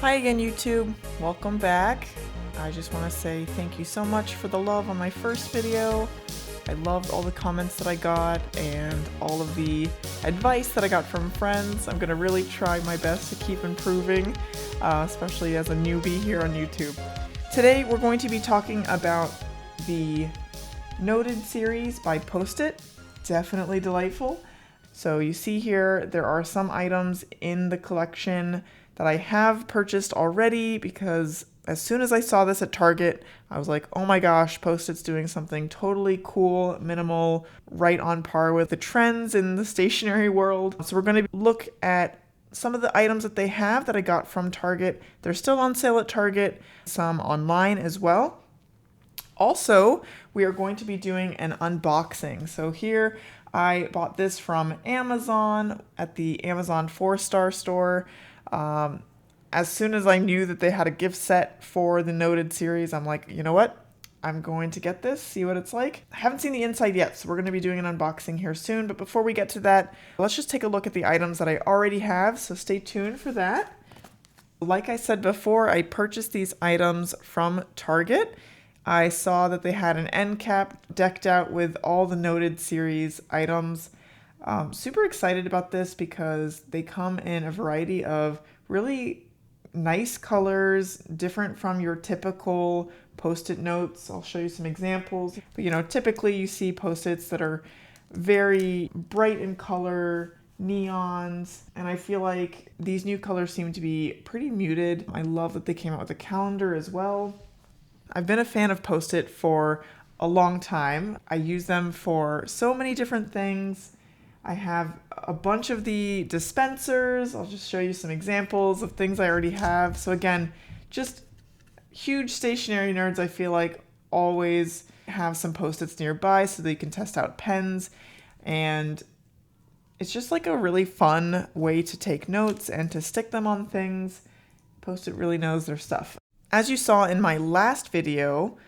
Hi again, YouTube. Welcome back. I just want to say thank you so much for the love on my first video. I loved all the comments that I got and all of the advice that I got from friends. I'm going to really try my best to keep improving, especially as a newbie here on YouTube. Today we're going to be talking about the Noted series by Post-it. Definitely delightful. So you see here there are some items in the collection that I have purchased already because as soon as I saw this at Target, I was like, oh my gosh, Post-it's doing something totally cool, minimal, right on par with the trends in the stationery world. So we're going to look at some of the items that they have that I got from Target. They're still on sale at Target, some online as well. Also, we are going to be doing an unboxing. So here I bought this from Amazon at the Amazon 4-star store. As soon as I knew that they had a gift set for the Noted series, I'm like, you know what? I'm going to get this, see what it's like. I haven't seen the inside yet, so we're going to be doing an unboxing here soon. But before we get to that, let's just take a look at the items that I already have. So stay tuned for that. Like I said before, I purchased these items from Target. I saw that they had an end cap decked out with all the Noted series items. Super excited about this because they come in a variety of really nice colors, different from your typical Post-it notes. I'll show you some examples. But typically you see Post-its that are very bright in color, neons, and I feel like these new colors seem to be pretty muted. I love that they came out with a calendar as well. I've been a fan of Post-it for a long time. I use them for so many different things. I have a bunch of the dispensers. I'll just show you some examples of things I already have. So again, just huge stationery nerds, I feel like, always have some Post-its nearby so they can test out pens. And it's just like a really fun way to take notes and to stick them on things. Post-it really knows their stuff. As you saw in my last video,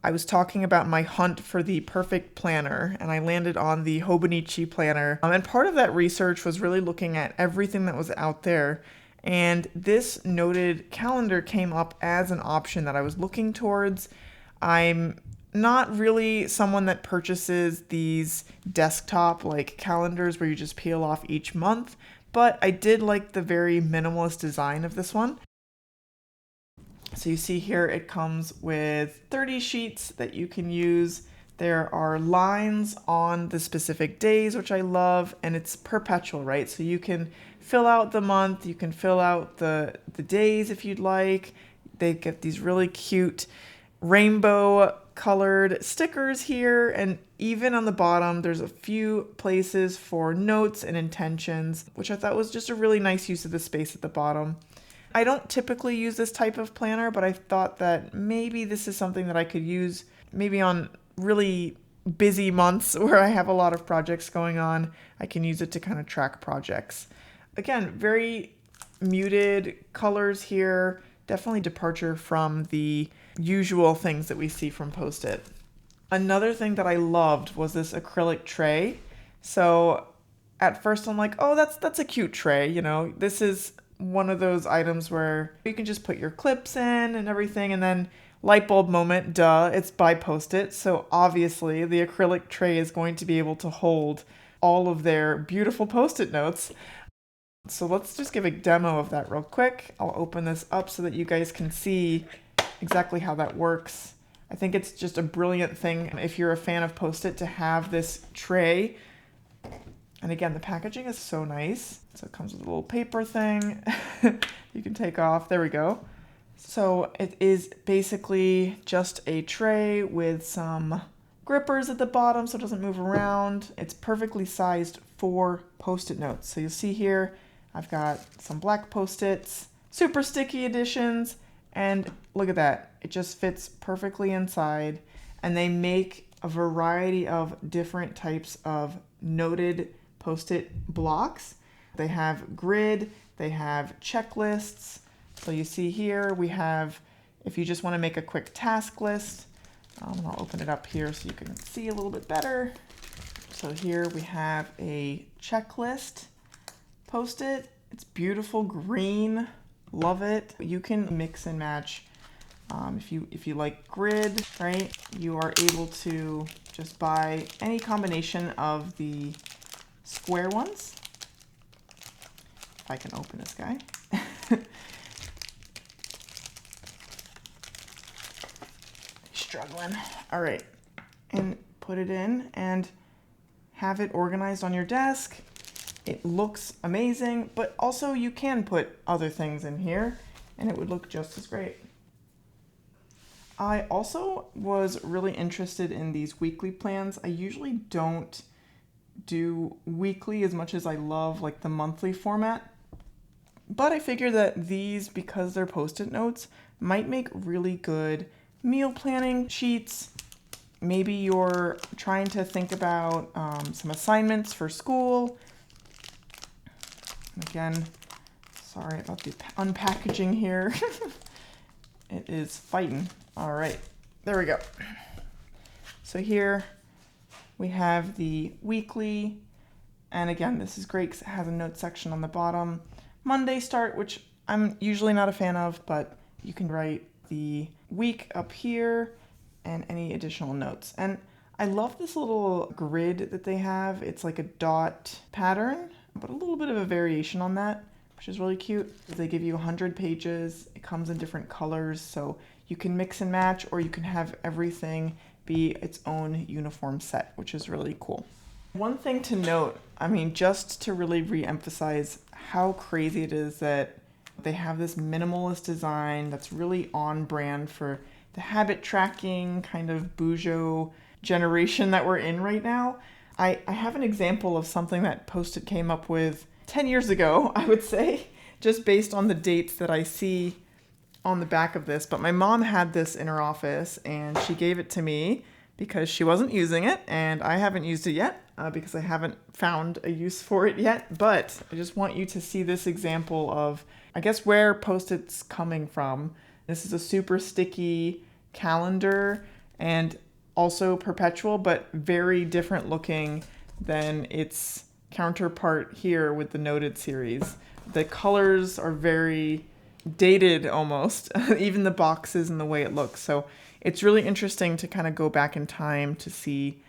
I was talking about my hunt for the perfect planner, and I landed on the Hobonichi planner. And part of that research was really looking at everything that was out there. And this Noted calendar came up as an option that I was looking towards. I'm not really someone that purchases these desktop like calendars where you just peel off each month, but I did like the very minimalist design of this one. So you see here it comes with 30 sheets that you can use. There are lines on the specific days, which I love, and it's perpetual, right? So you can fill out the month, you can fill out the days if you'd like. They get these really cute rainbow colored stickers here, and even on the bottom there's a few places for notes and intentions, which I thought was just a really nice use of the space at the bottom. I don't typically use this type of planner, but I thought that maybe this is something that I could use maybe on really busy months where I have a lot of projects going on. I can use it to kind of track projects. Again, very muted colors here. Definitely departure from the usual things that we see from Post-it. Another thing that I loved was this acrylic tray. So at first I'm like, oh, that's a cute tray. This is one of those items where you can just put your clips in and everything, and then light bulb moment, duh, it's by Post-it. So obviously the acrylic tray is going to be able to hold all of their beautiful Post-it notes. So let's just give a demo of that real quick. I'll open this up so that you guys can see exactly how that works. I think it's just a brilliant thing if you're a fan of Post-it to have this tray. And again, the packaging is so nice. So it comes with a little paper thing you can take off. There we go. So it is basically just a tray with some grippers at the bottom so it doesn't move around. It's perfectly sized for Post-it notes. So you'll see here, I've got some black Post-its, super sticky editions, and look at that. It just fits perfectly inside. And they make a variety of different types of Noted Post-it blocks. They have grid, they have checklists. So you see here we have, if you just want to make a quick task list, I'll open it up here so you can see a little bit better. So here we have a checklist Post-it. It's beautiful green. Love it. You can mix and match. If you like grid, right, you are able to just buy any combination of the square ones. If I can open this guy. Struggling. All right, and put it in and have it organized on your desk. It looks amazing, but also you can put other things in here and it would look just as great. I also was really interested in these weekly plans. I usually don't do weekly as much as I love like the monthly format, but I figure that these, because they're post-it notes, might make really good meal planning sheets. Maybe you're trying to think about some assignments for school. Again, sorry about the unpackaging here. It is fighting. All right, there we go. So here we have the weekly, and again, this is great because it has a note section on the bottom. Monday start, which I'm usually not a fan of, but you can write the week up here and any additional notes. And I love this little grid that they have. It's like a dot pattern, but a little bit of a variation on that, which is really cute. They give you 100 pages. It comes in different colors, so you can mix and match, or you can have everything be its own uniform set, which is really cool. One thing to note, I mean, just to really re-emphasize how crazy it is that they have this minimalist design that's really on brand for the habit tracking kind of bourgeois generation that we're in right now. I have an example of something that Post-it came up with 10 years ago, I would say, just based on the dates that I see on the back of this. But my mom had this in her office and she gave it to me because she wasn't using it, and I haven't used it yet because I haven't found a use for it yet. But I just want you to see this example of, I guess, where Post-it's coming from. This is a super sticky calendar and also perpetual, but very different looking than its counterpart here with the Noted series. The colors are very dated almost, even the boxes and the way it looks. So it's really interesting to kind of go back in time to see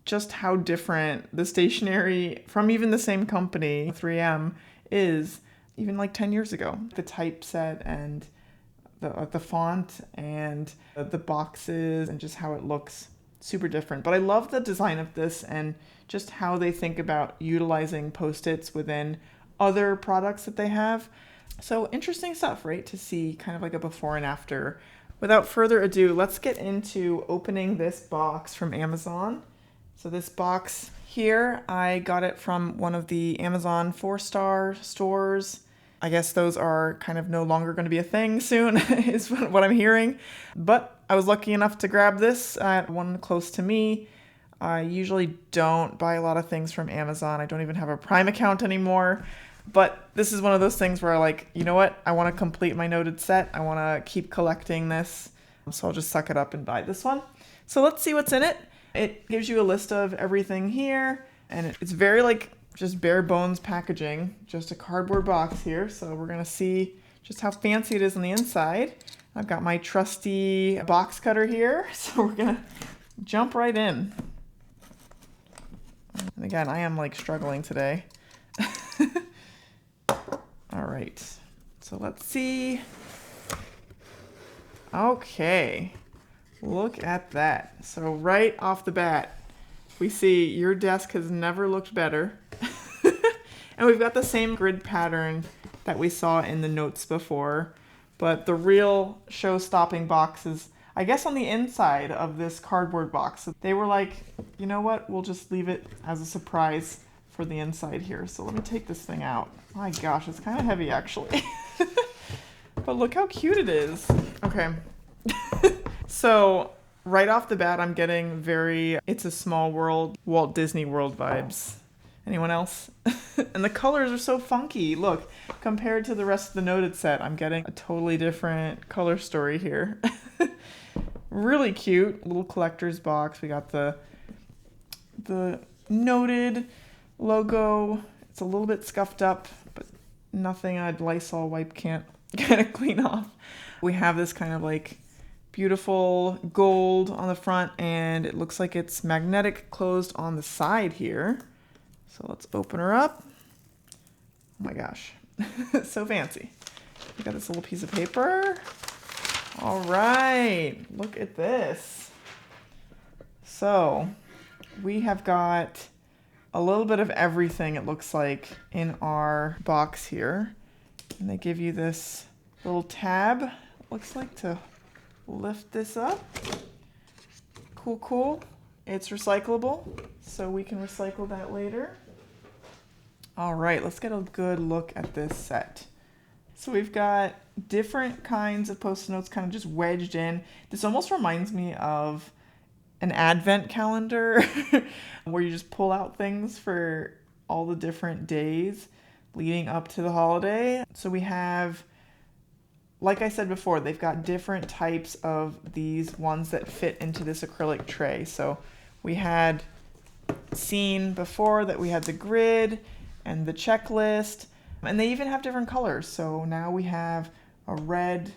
just how different the stationery from even the same company, 3M, is even like 10 years ago. The typeset and the font and the boxes and just how it looks, super different. But I love the design of this and just how they think about utilizing Post-its within other products that they have. So interesting stuff, right? To see kind of like a before and after. Without further ado, let's get into opening this box from Amazon. So this box here, I got it from one of the Amazon 4-star stores. I guess those are kind of no longer going to be a thing soon, is what I'm hearing. But I was lucky enough to grab this at one close to me. I usually don't buy a lot of things from Amazon. I don't even have a Prime account anymore. But this is one of those things where I like, you know what? I want to complete my Noted set. I want to keep collecting this. So I'll just suck it up and buy this one. So let's see what's in it. It gives you a list of everything here. And it's very like just bare bones packaging, just a cardboard box here. So we're going to see just how fancy it is on the inside. I've got my trusty box cutter here. So we're going to jump right in. And again, I am like struggling today. All right, so let's see. Okay, look at that. So right off the bat, we see your desk has never looked better. And we've got the same grid pattern that we saw in the notes before, but the real show-stopping box is, I guess, on the inside of this cardboard box. They were like, you know what, we'll just leave it as a surprise for the inside here. So let me take this thing out. My gosh, it's kind of heavy actually. But look how cute it is. Okay. So right off the bat, I'm getting very It's a Small World, Walt Disney World vibes. Anyone else? And the colors are so funky. Look, compared to the rest of the Noted set, I'm getting a totally different color story here. Really cute little collector's box. We got the Noted logo. It's a little bit scuffed up, but nothing a Lysol wipe can't kind of clean off. We have this kind of like beautiful gold on the front, and it looks like it's magnetic closed on the side here. So let's open her up. Oh my gosh, so fancy. We got this little piece of paper. All right, look at this. So we have got a little bit of everything, it looks like, in our box here. And they give you this little tab, looks like, to lift this up. Cool, cool. It's recyclable, so we can recycle that later. All right, let's get a good look at this set. So we've got different kinds of Post-it notes kind of just wedged in. This almost reminds me of an advent calendar where you just pull out things for all the different days leading up to the holiday. So we have, like I said before, they've got different types of these ones that fit into this acrylic tray. So we had seen before that we had the grid and the checklist, and they even have different colors. So now we have a red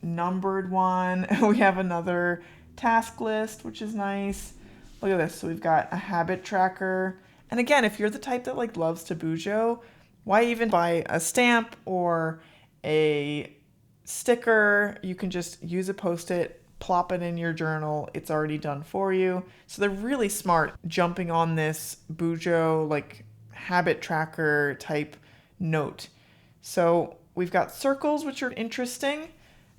numbered one. We have another task list, which is nice. Look at this. So we've got a habit tracker. And again, if you're the type that like loves to bujo, why even buy a stamp or a sticker? You can just use a Post-it, plop it in your journal. It's already done for you. So they're really smart jumping on this bujo like habit tracker type note. So we've got circles, which are interesting.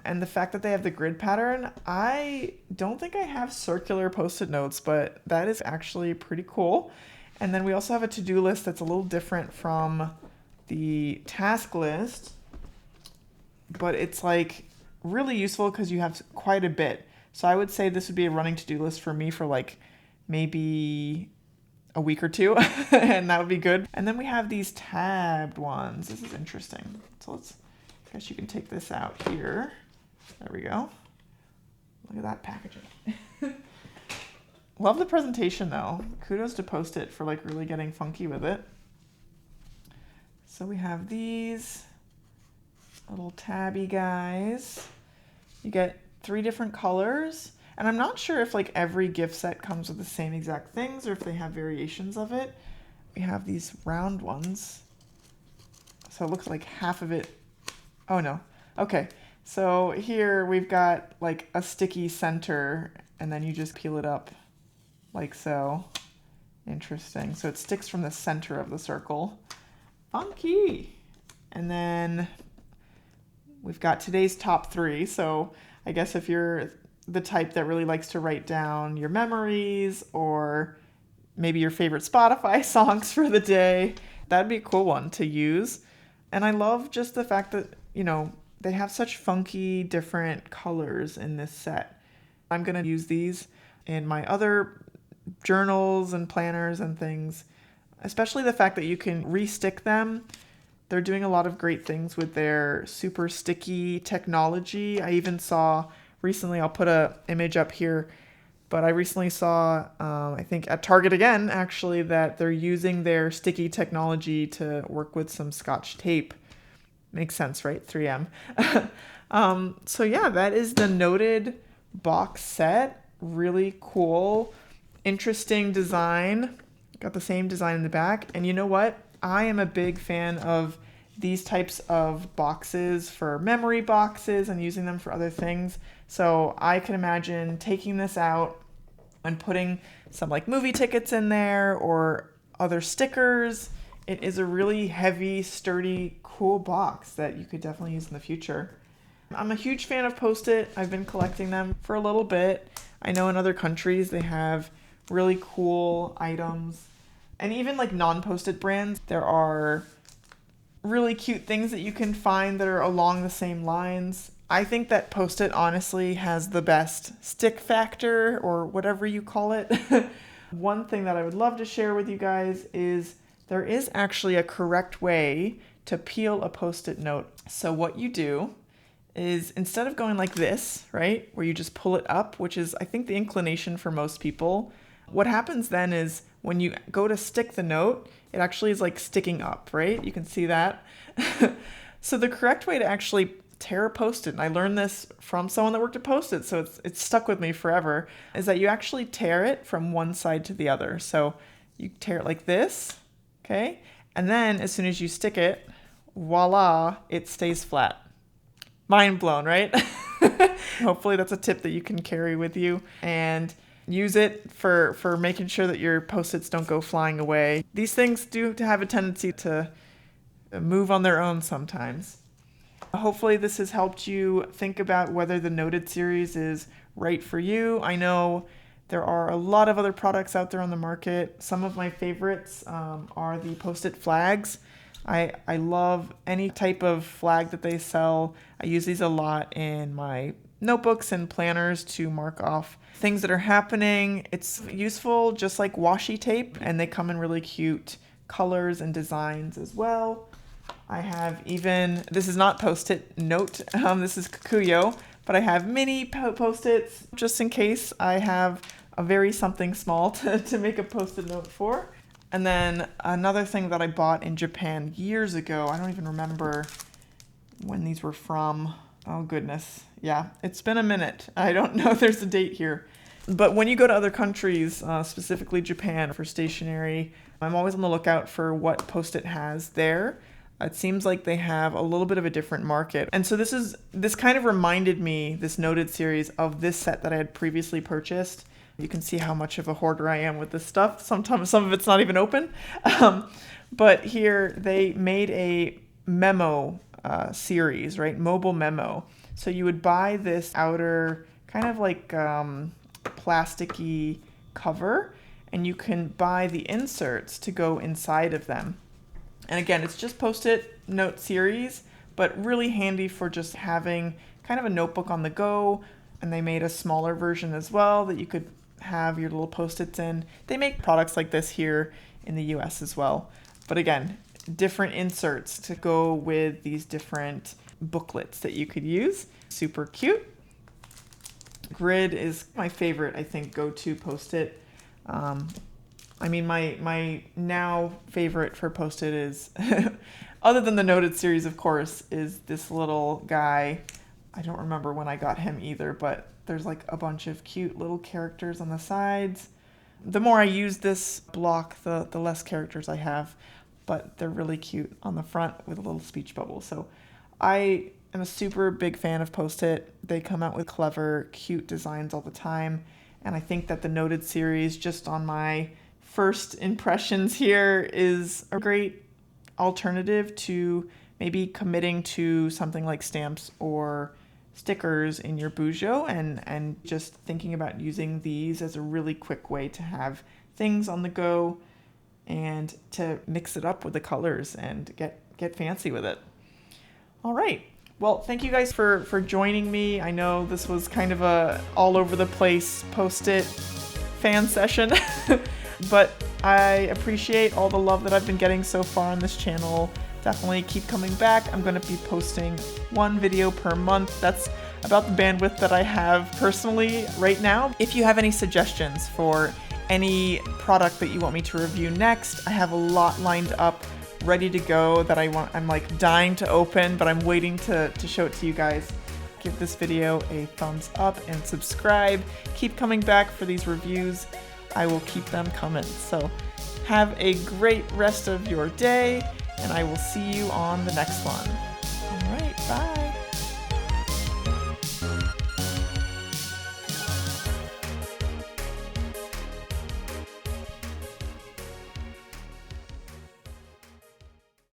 And the fact that they have the grid pattern, I don't think I have circular Post-it notes, but that is actually pretty cool. And then we also have a to-do list that's a little different from the task list, but it's like really useful because you have quite a bit. So I would say this would be a running to-do list for me for like maybe a week or two, and that would be good. And then we have these tabbed ones. This is interesting. So I guess you can take this out here. There we go. Look at that packaging. Love the presentation though. Kudos to Post-it for like really getting funky with it. So we have these little tabby guys. You get 3 different colors. And I'm not sure if like every gift set comes with the same exact things or if they have variations of it. We have these round ones. So it looks like half of it. Oh no. Okay. So here we've got like a sticky center, and then you just peel it up like so. Interesting. So it sticks from the center of the circle. Funky. And then we've got today's top 3. So I guess if you're the type that really likes to write down your memories or maybe your favorite Spotify songs for the day, that'd be a cool one to use. And I love just the fact that, you know, they have such funky different colors in this set. I'm going to use these in my other journals and planners and things, especially the fact that you can re-stick them. They're doing a lot of great things with their super sticky technology. I even saw recently, I'll put an image up here, but I recently saw, I think at Target again, actually, that they're using their sticky technology to work with some Scotch tape. Makes sense, right? 3M. So yeah, that is the Noted box set. Really cool, interesting design. Got the same design in the back. And you know what? I am a big fan of these types of boxes for memory boxes and using them for other things. So I can imagine taking this out and putting some like movie tickets in there or other stickers. It is a really heavy, sturdy, cool box that you could definitely use in the future. I'm a huge fan of Post-it. I've been collecting them for a little bit. I know in other countries they have really cool items. And even like non-Post-it brands, there are really cute things that you can find that are along the same lines. I think that Post-it honestly has the best stick factor, or whatever you call it. One thing that I would love to share with you guys is there is actually a correct way to peel a Post-it note. So what you do is, instead of going like this, right, where you just pull it up, which is I think the inclination for most people, what happens then is when you go to stick the note, it actually is like sticking up, right? You can see that. So the correct way to actually tear a Post-it, and I learned this from someone that worked at Post-it, so it's stuck with me forever, is that you actually tear it from one side to the other. So you tear it like this, okay? And then as soon as you stick it, voila, it stays flat. Mind blown, right? Hopefully that's a tip that you can carry with you and use it for making sure that your Post-its don't go flying away. These things do have a tendency to move on their own sometimes. Hopefully this has helped you think about whether the Noted series is right for you. I know there are a lot of other products out there on the market. Some of my favorites are the Post-it flags. I love any type of flag that they sell. I use these a lot in my notebooks and planners to mark off things that are happening. It's useful just like washi tape, and they come in really cute colors and designs as well. I have even, this is not Post-it note, this is Kikuyo, but I have mini Post-its just in case I have a very something small to make a Post-it note for. And then another thing that I bought in Japan years ago, I don't even remember when these were from. Oh goodness, yeah, it's been a minute. I don't know if there's a date here. But when you go to other countries, specifically Japan for stationery, I'm always on the lookout for what Post-it has there. It seems like they have a little bit of a different market. And so this kind of reminded me, this Noted series, of this set that I had previously purchased. You can see how much of a hoarder I am with this stuff. Sometimes some of it's not even open. But here they made a memo series, right? Mobile memo. So you would buy this outer kind of like plasticky cover, and you can buy the inserts to go inside of them. And again, it's just Post-it note series, but really handy for just having kind of a notebook on the go. And they made a smaller version as well that you could have your little Post-its in. They make products like this here in the US as well. But again, different inserts to go with these different booklets that you could use. Super cute. Grid is my favorite, I think, go-to Post-it. I mean, my now favorite for Post-it is, other than the Noted series, of course, is this little guy. I don't remember when I got him either, but there's like a bunch of cute little characters on the sides. The more I use this block, the less characters I have, but they're really cute on the front with a little speech bubble. So I am a super big fan of Post-it. They come out with clever, cute designs all the time. And I think that the Noted series, just on my first impressions here, is a great alternative to maybe committing to something like stamps or stickers in your Bujo, and just thinking about using these as a really quick way to have things on the go and to mix it up with the colors and get fancy with it. All right. Well, thank you guys for joining me. I know this was kind of a all over the place Post-it fan session, but I appreciate all the love that I've been getting so far on this channel. Definitely keep coming back. I'm going to be posting one video per month. That's about the bandwidth that I have personally right now. If you have any suggestions for any product that you want me to review next, I have a lot lined up, ready to go, that I'm like dying to open, but I'm waiting to show it to you guys. Give this video a thumbs up and subscribe. Keep coming back for these reviews. I will keep them coming. So have a great rest of your day, and I will see you on the next one. All right, bye.